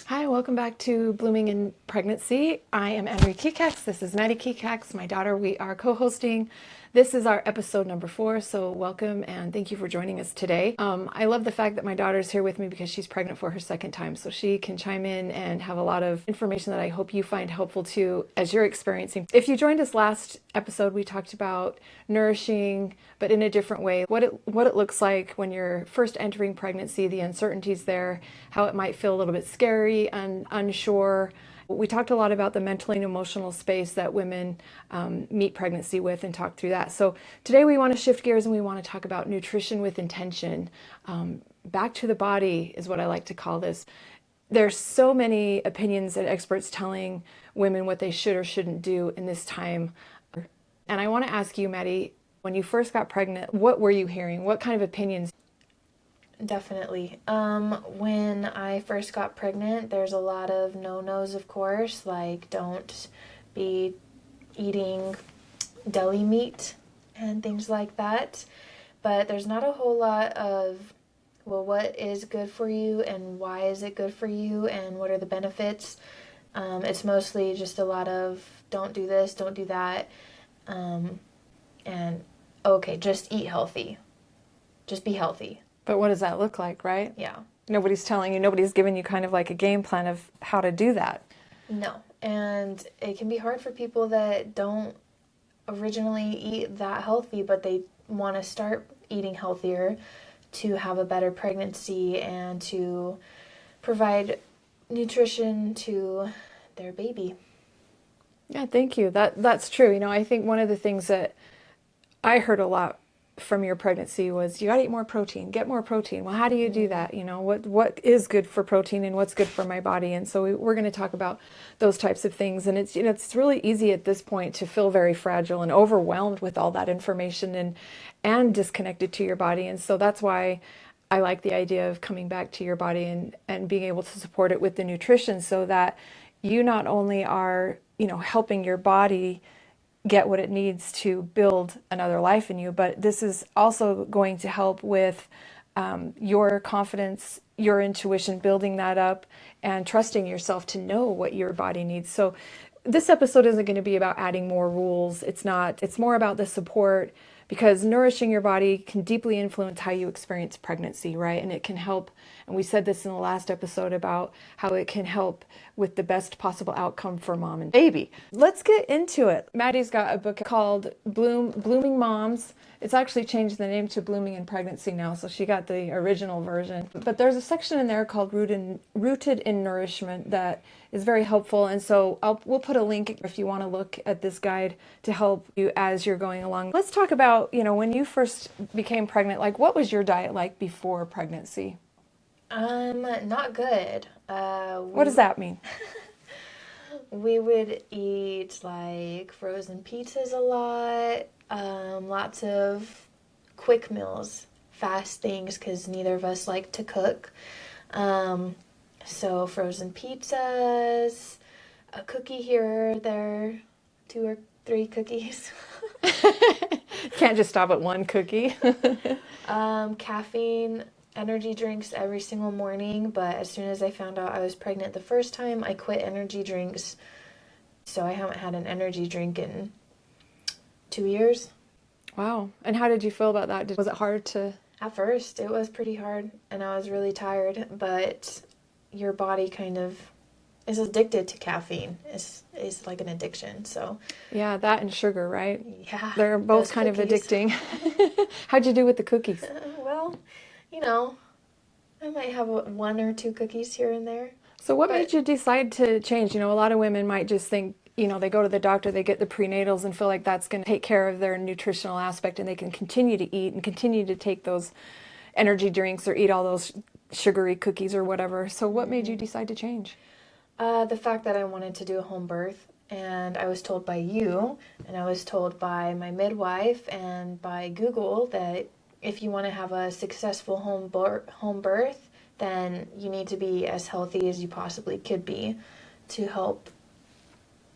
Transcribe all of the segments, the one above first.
Hi, welcome back to Blooming in Pregnancy. I am Henry Kekax. This is Maddie Kekax, my daughter. We are co-hosting. This is our episode number 4, so welcome and thank you for joining us today. I love the fact that my daughter's here with me because she's pregnant for her second time, so she can chime in and have a lot of information that I hope you find helpful too as you're experiencing. If you joined us last episode, we talked about nourishing, but in a different way. What it looks like when you're first entering pregnancy, the uncertainties there, how it might feel a little bit scary and unsure. We talked a lot about the mental and emotional space that women meet pregnancy with and talk through that. So today we want to shift gears and we want to talk about nutrition with intention. Back to the body is what I like to call this. There's so many opinions and experts telling women what they should or shouldn't do in this time. And I want to ask you, Maddie, when you first got pregnant, what were you hearing? What kind of opinions? Definitely. When I first got pregnant, there's a lot of no-nos, of course, like don't be eating deli meat and things like that. But there's not a whole lot of, well, what is good for you and why is it good for you and what are the benefits? It's mostly just a lot of don't do this, don't do that, and okay, just eat healthy. Just be healthy. But what does that look like, right? Yeah. Nobody's telling you, nobody's giving you kind of like a game plan of how to do that. No. And it can be hard for people that don't originally eat that healthy, but they want to start eating healthier to have a better pregnancy and to provide nutrition to their baby. Yeah, thank you. That's true. I think one of the things that I heard a lot from your pregnancy was you got to eat more protein, get more protein. Well, how do you do that? What is good for protein and what's good for my body? And so we're going to talk about those types of things. And it's really easy at this point to feel very fragile and overwhelmed with all that information and disconnected to your body. And so that's why I like the idea of coming back to your body and being able to support it with the nutrition so that you not only are, helping your body get what it needs to build another life in you, but this is also going to help with your confidence, your intuition, building that up and trusting yourself to know what your body needs. So this episode isn't going to be about adding more rules. It's not. It's more about the support because nourishing your body can deeply influence how you experience pregnancy, right? And it can help, and we said this in the last episode about how it can help with the best possible outcome for mom and baby. Let's get into it. Maddie's got a book called Blooming Moms. It's actually changed the name to Blooming in Pregnancy now, so she got the original version. But there's a section in there called Rooted in Nourishment that is very helpful, and so we'll put a link if you want to look at this guide to help you as you're going along. Let's talk about, when you first became pregnant, like what was your diet like before pregnancy? Not good. What does that mean? We would eat like frozen pizzas a lot, lots of quick meals, fast things, because neither of us like to cook. So frozen pizzas, a cookie here or there, 2 or 3 cookies. Can't just stop at one cookie. Caffeine, energy drinks every single morning, but as soon as I found out I was pregnant the first time, I quit energy drinks. So I haven't had an energy drink in 2 years. Wow. And how did you feel about that? Was it hard to... At first, it was pretty hard, and I was really tired, but your body kind of is addicted to caffeine. It's like an addiction, so... Yeah, that and sugar, right? Yeah. They're both kind of addicting. How'd you do with the cookies? Well, I might have 1 or 2 cookies here and there. So what made you decide to change? A lot of women might just think, they go to the doctor, they get the prenatals and feel like that's going to take care of their nutritional aspect and they can continue to eat and continue to take those energy drinks or eat all those sugary cookies or whatever. So what made you decide to change? The fact that I wanted to do a home birth, and I was told by you, and I was told by my midwife and by Google that if you want to have a successful home birth, then you need to be as healthy as you possibly could be to help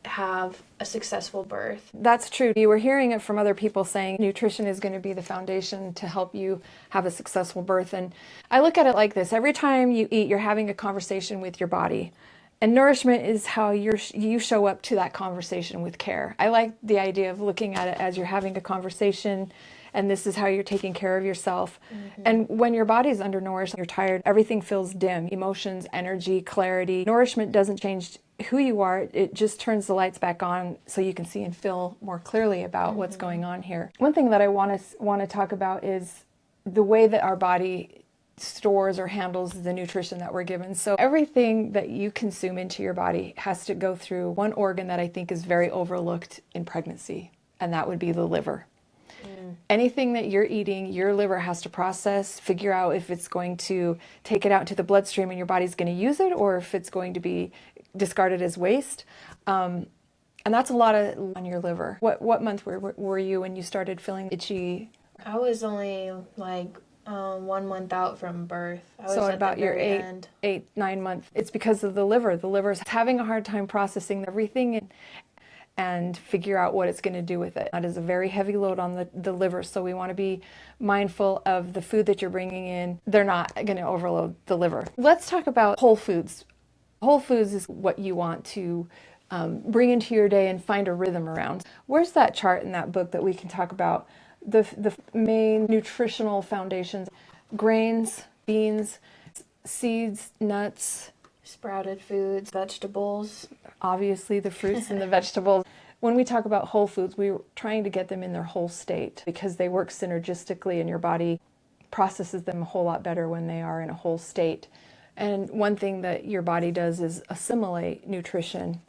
have a successful birth. That's true. You were hearing it from other people saying nutrition is going to be the foundation to help you have a successful birth. And I look at it like this. Every time you eat, you're having a conversation with your body. And nourishment is how you show up to that conversation with care. I like the idea of looking at it as you're having a conversation, and this is how you're taking care of yourself. And when your body's undernourished, you're tired, everything feels dim. Emotions, energy, clarity. Nourishment doesn't change who you are. It just turns the lights back on so you can see and feel more clearly about what's going on here. One thing that I want to talk about is the way that our body stores or handles the nutrition that we're given. So everything that you consume into your body has to go through one organ that I think is very overlooked in pregnancy, and that would be the liver. Anything that you're eating, your liver has to process, figure out if it's going to take it out into the bloodstream and your body's going to use it, or if it's going to be discarded as waste. And that's a lot on your liver. What month were you when you started feeling itchy? I was only like 1 month out from birth. I was So at about the your very end. 9 months. It's because of the liver. The liver's having a hard time processing everything and figure out what it's going to do with it. That is a very heavy load on the liver, so we want to be mindful of the food that you're bringing in. They're not going to overload the liver. Let's talk about whole foods. Whole foods is what you want to bring into your day and find a rhythm around. Where's that chart in that book that we can talk about the main nutritional foundations? Grains, beans, seeds, nuts, Sprouted foods, vegetables. obviously the fruits and the vegetables. When we talk about whole foods, we're trying to get them in their whole state because they work synergistically and your body processes them a whole lot better when they are in a whole state. And one thing that your body does is assimilate nutrition.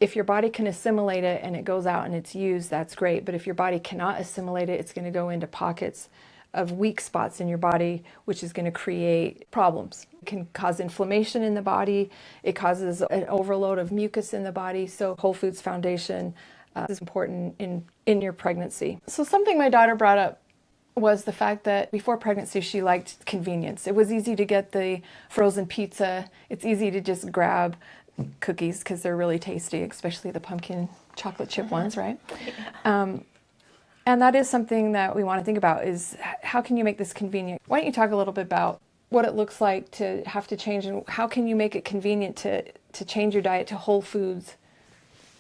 If your body can assimilate it and it goes out and it's used, that's great. But if your body cannot assimilate it, it's going to go into pockets of weak spots in your body, which is going to create problems. It can cause inflammation in the body. It causes an overload of mucus in the body. So Whole Foods Foundation is important in your pregnancy. So something my daughter brought up was the fact that before pregnancy, she liked convenience. It was easy to get the frozen pizza. It's easy to just grab cookies because they're really tasty, especially the pumpkin chocolate chip ones, right? And that is something that we want to think about is how can you make this convenient? Why don't you talk a little bit about what it looks like to have to change and how can you make it convenient to change your diet to whole foods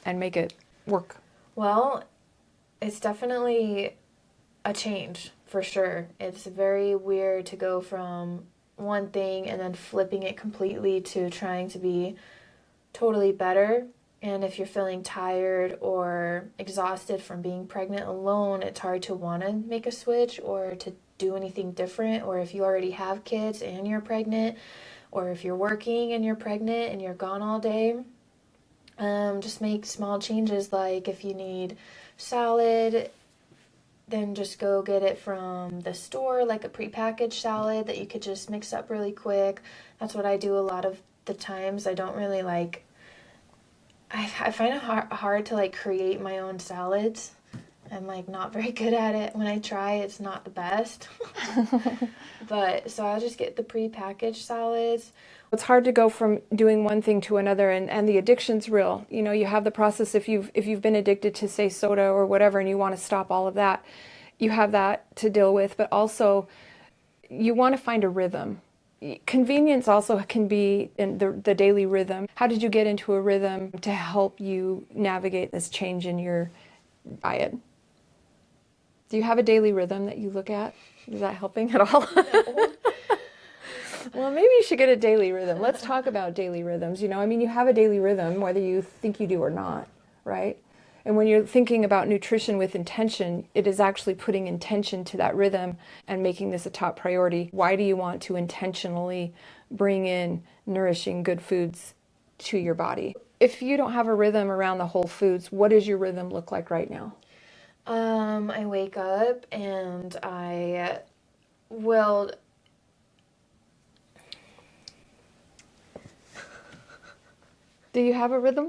and make it work? Well, it's definitely a change for sure. It's very weird to go from one thing and then flipping it completely to trying to be totally better. And if you're feeling tired or exhausted from being pregnant alone, it's hard to want to make a switch or to do anything different. Or if you already have kids and you're pregnant, or if you're working and you're pregnant and you're gone all day, just make small changes. Like if you need salad, then just go get it from the store, like a prepackaged salad that you could just mix up really quick. That's what I do a lot of the times. I don't really like... I find it hard to like create my own salads. I'm like not very good at it. When I try, it's not the best. But so I'll just get the prepackaged salads. It's hard to go from doing one thing to another, and the addiction's real. You know, you have the process if you've been addicted to, say, soda or whatever, and you want to stop all of that, you have that to deal with, but also you want to find a rhythm. Convenience also can be in the daily rhythm. How did you get into a rhythm to help you navigate this change in your diet? Do you have a daily rhythm that you look at? Is that helping at all? No. Well, maybe you should get a daily rhythm. Let's talk about daily rhythms. You know, I mean, you have a daily rhythm whether you think you do or not, right? And when you're thinking about nutrition with intention, it is actually putting intention to that rhythm and making this a top priority. Why do you want to intentionally bring in nourishing good foods to your body? If you don't have a rhythm around the whole foods, what does your rhythm look like right now? I wake up and I will... Do you have a rhythm?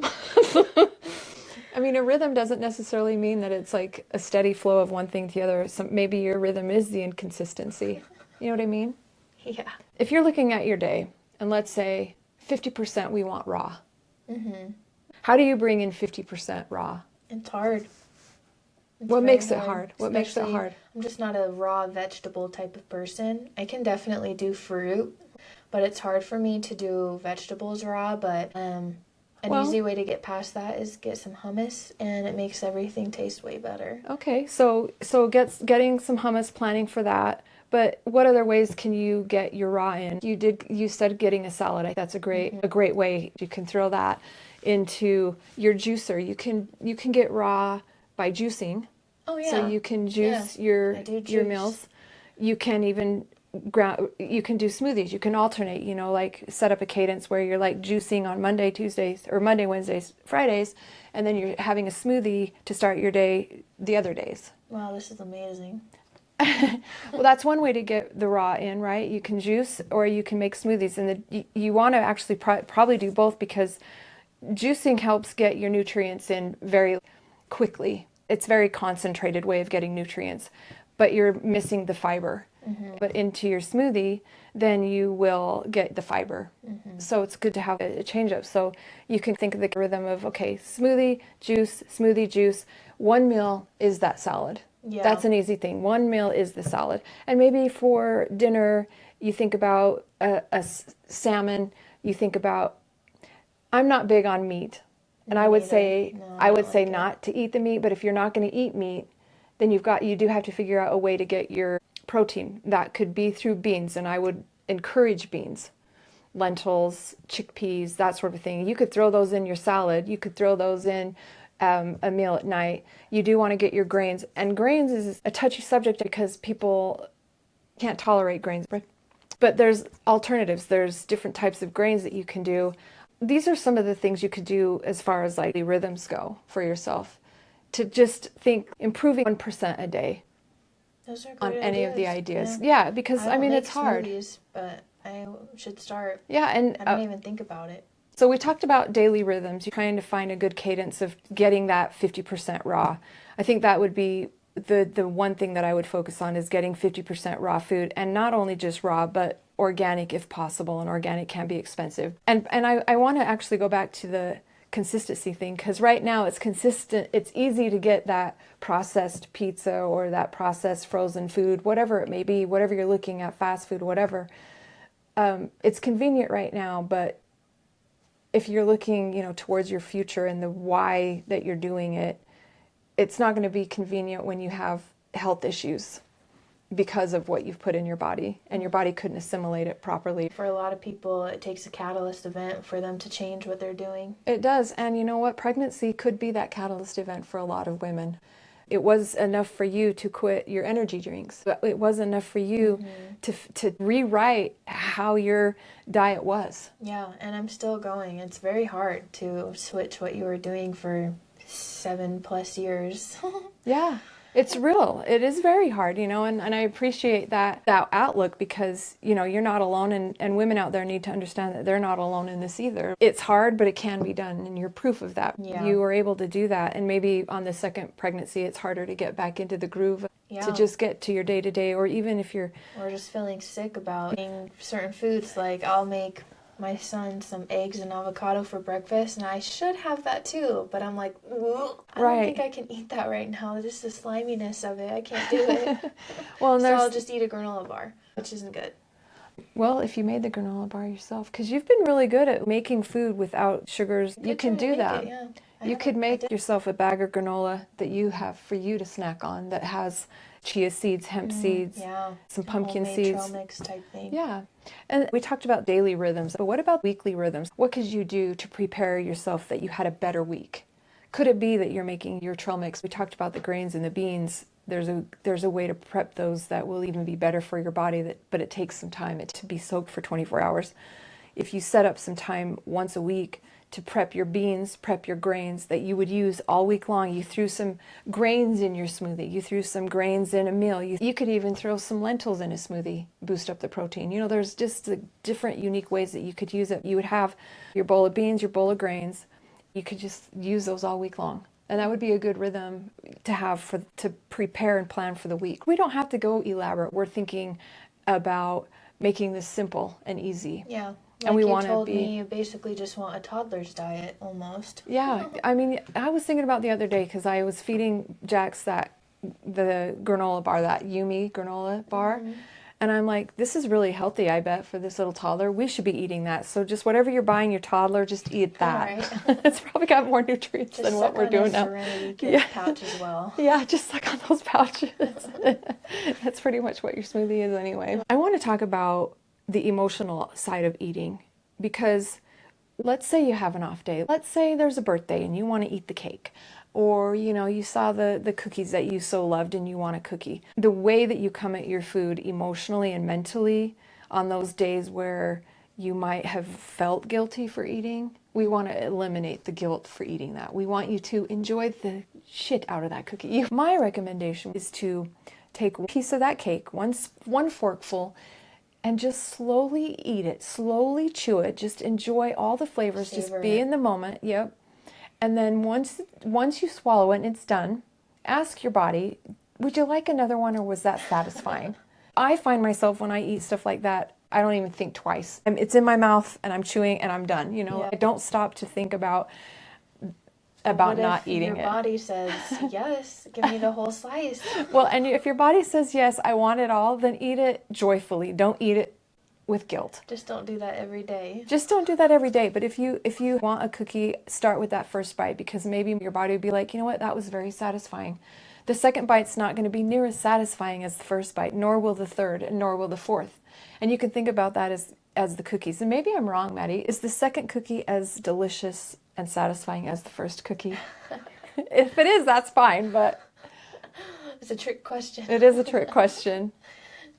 I mean, a rhythm doesn't necessarily mean that it's like a steady flow of one thing to the other. Maybe your rhythm is the inconsistency. You know what I mean? Yeah. If you're looking at your day, and let's say 50% we want raw. How do you bring in 50% raw? It's hard. It's What very makes it hard? What makes it Especially, hard? I'm just not a raw vegetable type of person. I can definitely do fruit, but it's hard for me to do vegetables raw. But an Well, easy way to get past that is get some hummus, and it makes everything taste way better. okay, getting some hummus, planning for that. But what other ways can you get your raw in? You said getting a salad. I think that's a great way. You can throw that into your juicer. You can get raw by juicing. Oh So yeah, you can yeah. juice your I do your juice. meals. You can even you can do smoothies. You can alternate, like set up a cadence where you're like juicing on Monday, Tuesdays, or Monday, Wednesdays, Fridays, and then you're having a smoothie to start your day the other days. Wow, this is amazing. Well, that's one way to get the raw in, right? You can juice or you can make smoothies, and you want to actually probably do both, because juicing helps get your nutrients in very quickly. It's a very concentrated way of getting nutrients, but you're missing the fiber. But into your smoothie, then you will get the fiber. So it's good to have a change up. So you can think of the rhythm of, okay, smoothie, juice. One meal is that salad. Yeah. That's an easy thing. One meal is the salad. And maybe for dinner, you think about a salmon. You think about, I'm not big on meat. And Me I would neither. say No, I I would don't say like it. not to eat the meat, but if you're not going to eat meat, then you do have to figure out a way to get your protein. That could be through beans, and I would encourage beans, lentils, chickpeas, that sort of thing. You could throw those in your salad. You could throw those in a meal at night. You do want to get your grains, and grains is a touchy subject because people can't tolerate grains. But there's alternatives. There's different types of grains that you can do. These are some of the things you could do as far as like the rhythms go for yourself. To just think improving 1% a day Those are on great any of the ideas. ideas. Yeah. Yeah, because I don't mean make it's hard. smoothies, but I should start. Yeah, and I don't even think about it. so we talked about daily rhythms. You're trying to find a good cadence of getting that 50% raw. I think that would be the one thing that I would focus on, is getting 50% raw food, and not only just raw, but organic if possible, and organic can be expensive. And I want to actually go back to the consistency thing, because right now it's consistent. It's easy to get that processed pizza or that processed frozen food, whatever it may be, whatever you're looking at, fast food, whatever. It's convenient right now, but if you're looking, towards your future and the why that you're doing it, it's not going to be convenient when you have health issues because of what you've put in your body, and your body couldn't assimilate it properly. For a lot of people, it takes a catalyst event for them to change what they're doing. It does, and you know what? Pregnancy could be that catalyst event for a lot of women. It was enough for you to quit your energy drinks. It was enough for you to rewrite how your diet was. Yeah, and I'm still going. It's very hard to switch what you were doing for 7+ years. Yeah, it's real. It is very hard, and I appreciate that outlook, because, you're not alone, and women out there need to understand that they're not alone in this either. It's hard, but it can be done, and you're proof of that. Yeah. You were able to do that, and maybe on the second pregnancy, it's harder to get back into the groove Yeah. to just get to your day-to-day, or even if you're... Or just feeling sick about eating certain foods. Like, I'll make my son some eggs and avocado for breakfast, and I should have that too, but I'm like, ugh, I don't think I can eat that right now. Just the sliminess of it, I can't do it. Well, and so I'll just eat a granola bar, which isn't good. Well, if you made the granola bar yourself, because you've been really good at making food without sugars, you can do that. Yeah. You could make yourself a bag of granola that you have for you to snack on, that has chia seeds, hemp seeds, Yeah. some pumpkin Homemade seeds. trail mix type thing. Yeah. And we talked about daily rhythms, but what about weekly rhythms? What could you do to prepare yourself that you had a better week? Could it be that you're making your trail mix? We talked about the grains and the beans. There's a way to prep those that will even be better for your body, but it takes some time to be soaked for 24 hours. If you set up some time once a week to prep your beans, prep your grains that you would use all week long. You threw some grains in your smoothie. You threw some grains in a meal. You could even throw some lentils in a smoothie, boost up the protein. There's just different unique ways that you could use it. You would have your bowl of beans, your bowl of grains. You could just use those all week long. And that would be a good rhythm to have to prepare and plan for the week. We don't have to go elaborate. We're thinking about making this simple and easy. Yeah. And we you want to told be. me you basically just want a toddler's diet almost. Yeah, I mean, I was thinking about the other day because I was feeding Jax the granola bar, that Yumi granola bar. And I'm like, this is really healthy, I bet, for this little toddler. We should be eating that. So just whatever you're buying your toddler, just eat that. Right. It's probably got more nutrients Just than what suck we're on doing a now. Serenity Kids Yeah. pouch as well. Yeah, just suck on those pouches. That's pretty much what your smoothie is anyway. I want to talk about the emotional side of eating because let's say you have an off day. Let's say there's a birthday and you want to eat the cake. Or, you saw the cookies that you so loved and you want a cookie. The way that you come at your food emotionally and mentally on those days where you might have felt guilty for eating, we want to eliminate the guilt for eating that. We want you to enjoy the shit out of that cookie. My recommendation is to take a piece of that cake, one forkful, and just slowly eat it, slowly chew it, just enjoy all the flavors, Savor just be it. in the moment. Yep. And then once you swallow it and it's done, ask your body, would you like another one or was that satisfying? I find myself when I eat stuff like that, I don't even think twice. It's in my mouth and I'm chewing and I'm done. Yeah. I don't stop to think about What not if eating your it. body says, yes, give me the whole slice? Well, and if your body says, yes, I want it all, then eat it joyfully. Don't eat it with guilt. Just don't do that every day. Just don't do that every day. But if you want a cookie, start with that first bite because maybe your body would be like, you know what, that was very satisfying. The second bite's not going to be near as satisfying as the first bite, nor will the third, and nor will the fourth. And you can think about that as the cookies. And maybe I'm wrong, Maddie. Is the second cookie as delicious and satisfying as the first cookie? If it is, that's fine, but It's a trick question. it is a trick question.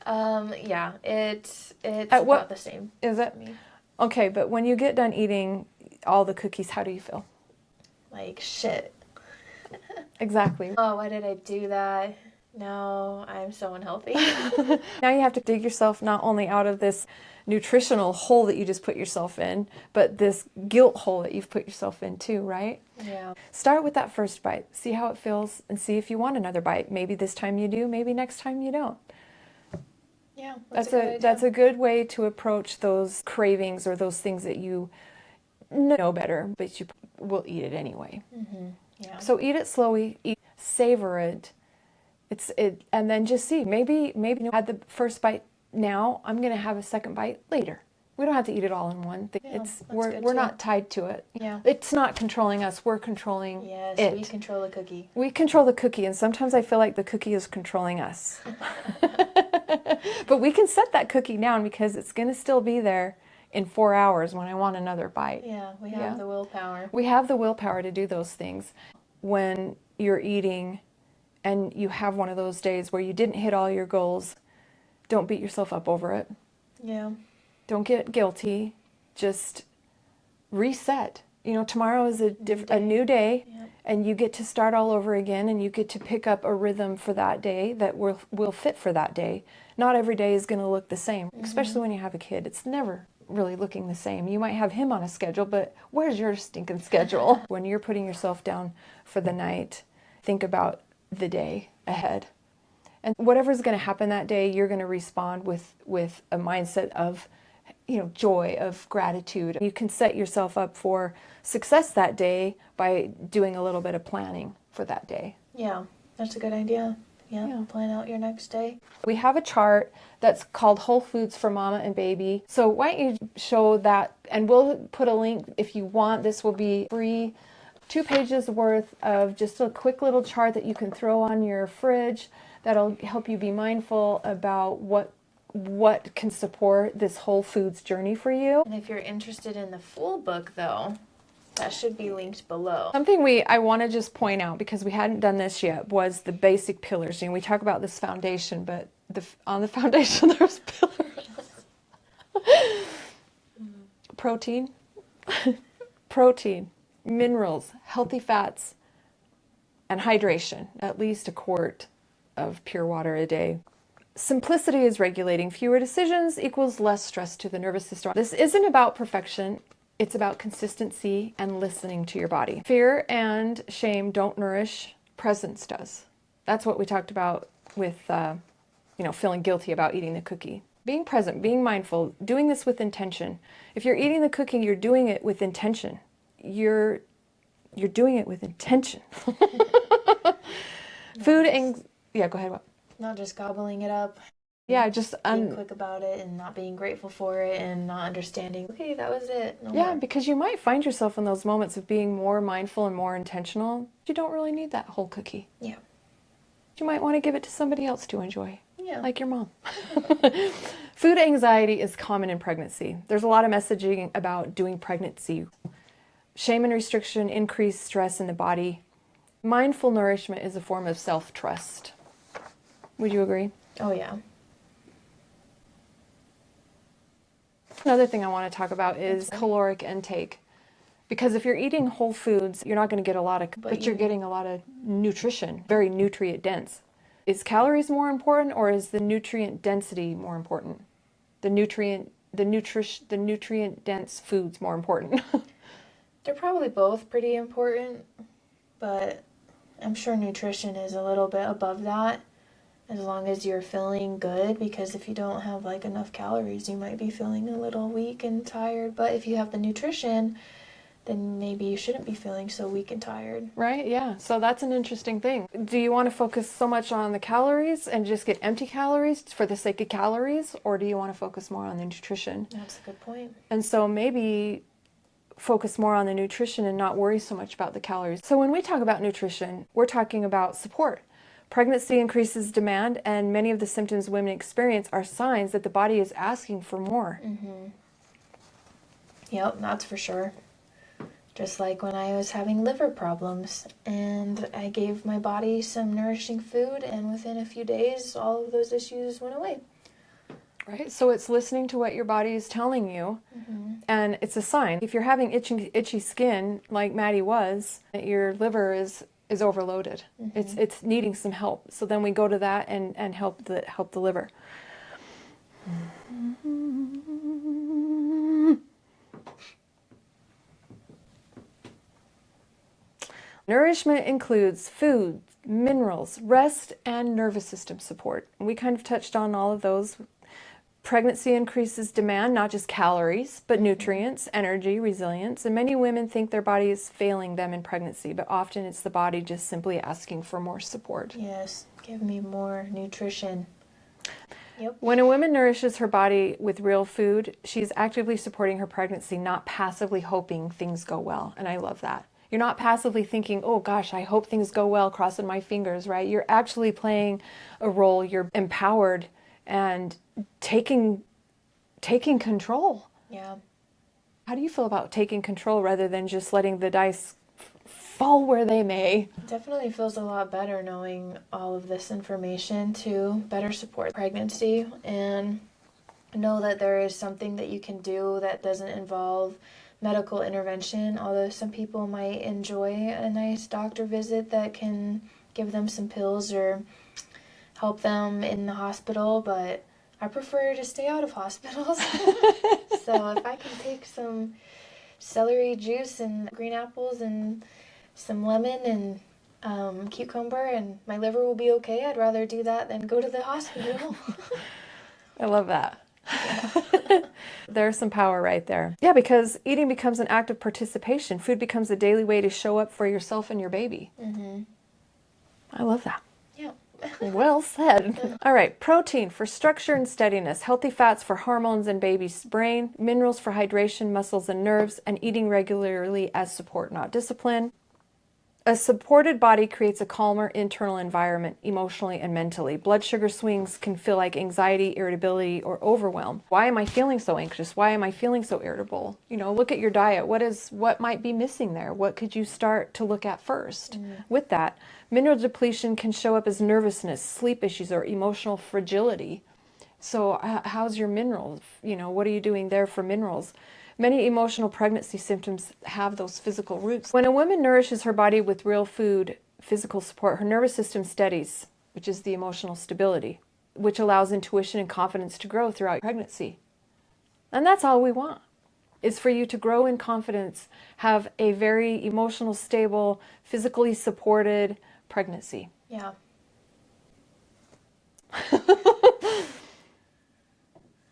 Yeah, it's At what- about the same. Is it? for me. Okay, but when you get done eating all the cookies, how do you feel? Like, shit. Exactly. Oh, why did I do that? No, I'm so unhealthy. Now you have to dig yourself not only out of this nutritional hole that you just put yourself in, but this guilt hole that you've put yourself in too, right? Yeah. Start with that first bite. See how it feels and see if you want another bite. Maybe this time you do, maybe next time you don't. Yeah, That's a good way to approach those cravings or those things that you know better, but you will eat it anyway. Yeah. So eat it slowly, savor it. And then just see. Maybe you had the first bite now. I'm going to have a second bite later. We don't have to eat it all in one thing. Yeah, that's We're good too. not tied to it. Yeah. It's not controlling us. We're controlling Yes, it. we control the cookie. We control the cookie, and sometimes I feel like the cookie is controlling us. But we can set that cookie down because it's going to still be there in 4 hours when I want another bite. Yeah, we have Yeah. the willpower. We have the willpower to do those things. When you're eating and you have one of those days where you didn't hit all your goals, don't beat yourself up over it. Yeah. Don't get guilty. Just reset. Tomorrow is a new day, Yep. and you get to start all over again, and you get to pick up a rhythm for that day that will fit for that day. Not every day is going to look the same, especially when you have a kid. It's never really looking the same. You might have him on a schedule, but where's your stinking schedule? When you're putting yourself down for the night, think about the day ahead. And whatever's going to happen that day, you're going to respond with a mindset of joy, of gratitude. You can set yourself up for success that day by doing a little bit of planning for that day. Yeah, that's a good idea. Yeah, Yeah. plan out your next day. We have a chart that's called Whole Foods for Mama and Baby. So why don't you show that, and we'll put a link if you want. This will be free, 2 pages worth of just a quick little chart that you can throw on your fridge that'll help you be mindful about what can support this whole foods journey for you. And if you're interested in the full book, though, that should be linked below. Something I want to just point out, because we hadn't done this yet, was the basic pillars. We talk about this foundation, but on the foundation there's pillars. Protein, minerals, healthy fats, and hydration. At least a quart of pure water a day. Simplicity is regulating. Fewer decisions equals less stress to the nervous system. This isn't about perfection. It's about consistency and listening to your body. Fear and shame don't nourish. Presence does. That's what we talked about with, feeling guilty about eating the cookie. Being present, being mindful, doing this with intention. If you're eating the cookie, you're doing it with intention. You're doing it with intention. Food and yeah, go ahead. What? Not just gobbling it up. Yeah, just being quick about it and not being grateful for it and not understanding, okay, that was it. No yeah, more. because you might find yourself in those moments of being more mindful and more intentional. You don't really need that whole cookie. Yeah. You might want to give it to somebody else to enjoy. Yeah. Like your mom. Food anxiety is common in pregnancy. There's a lot of messaging about doing pregnancy. Shame and restriction increase stress in the body. Mindful nourishment is a form of self-trust. Would you agree? Oh, yeah. Another thing I want to talk about is caloric intake. Because if you're eating whole foods, you're not going to get a lot of, but you're getting a lot of nutrition, very nutrient dense. Is calories more important or is the nutrient density more important? The nutrient dense foods more important? They're probably both pretty important, but I'm sure nutrition is a little bit above that, as long as you're feeling good, because if you don't have like enough calories, you might be feeling a little weak and tired. But if you have the nutrition, then maybe you shouldn't be feeling so weak and tired. Right, yeah. So that's an interesting thing. Do you want to focus so much on the calories and just get empty calories for the sake of calories, or do you want to focus more on the nutrition? That's a good point. And so maybe focus more on the nutrition and not worry so much about the calories. So when we talk about nutrition, we're talking about support. Pregnancy increases demand, and many of the symptoms women experience are signs that the body is asking for more. Mm-hmm. Yep, that's for sure. Just like when I was having liver problems, and I gave my body some nourishing food, and within a few days, all of those issues went away. Right? So it's listening to what your body is telling you, and it's a sign. If you're having itchy skin, like Maddie was, your liver is overloaded. It's needing some help. So then we go to that and help the liver. Nourishment includes food, minerals, rest, and nervous system support. And we kind of touched on all of those. Pregnancy increases demand, not just calories, but nutrients, energy, resilience. And many women think their body is failing them in pregnancy, but often it's the body just simply asking for more support. Yes, give me more nutrition. Yep. When a woman nourishes her body with real food, she's actively supporting her pregnancy, not passively hoping things go well. And I love that. You're not passively thinking, oh gosh, I hope things go well, crossing my fingers, right? You're actually playing a role. You're empowered and taking control. Yeah. How do you feel about taking control rather than just letting the dice fall where they may? It definitely feels a lot better knowing all of this information to better support pregnancy and know that there is something that you can do that doesn't involve medical intervention, although some people might enjoy a nice doctor visit that can give them some pills or help them in the hospital, but I prefer to stay out of hospitals. So if I can take some celery juice and green apples and some lemon and cucumber and my liver will be okay, I'd rather do that than go to the hospital. I love that. There's some power right there. Yeah, because eating becomes an act of participation. Food becomes a daily way to show up for yourself and your baby. Mm-hmm. I love that. Yeah. Well said. All right, protein for structure and steadiness, healthy fats for hormones and baby's brain, minerals for hydration, muscles and nerves, and eating regularly as support, not discipline. A supported body creates a calmer internal environment emotionally and mentally. Blood sugar swings can feel like anxiety, irritability, or overwhelm. Why am I feeling so anxious? Why am I feeling so irritable? You know, look at your diet. What might be missing there? What could you start to look at first? With that, mineral depletion can show up as nervousness, sleep issues, or emotional fragility. So how's your minerals? You know, what are you doing there for minerals? Many emotional pregnancy symptoms have those physical roots. When a woman nourishes her body with real food, physical support, her nervous system steadies, which is the emotional stability, which allows intuition and confidence to grow throughout pregnancy. And that's all we want, is for you to grow in confidence, have a very emotional, stable, physically supported pregnancy. Yeah.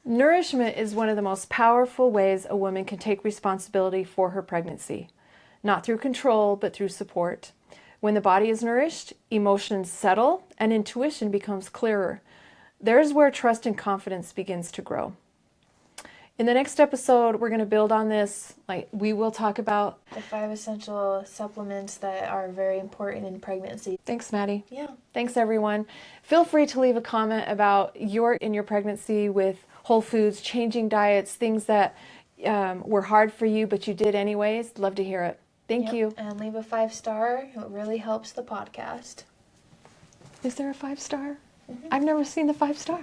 Nourishment is one of the most powerful ways a woman can take responsibility for her pregnancy, not through control, but through support. When the body is nourished, emotions settle and intuition becomes clearer. There's where trust and confidence begins to grow. In the next episode, we're going to build on this. We will talk about the 5 essential supplements that are very important in pregnancy. Thanks, Maddie. Yeah. Thanks, everyone. Feel free to leave a comment about in your pregnancy with whole foods, changing diets, things that were hard for you, but you did anyways. Love to hear it. Thank you. And leave a 5-star. It really helps the podcast. Is there a 5-star? I've never seen the 5-star.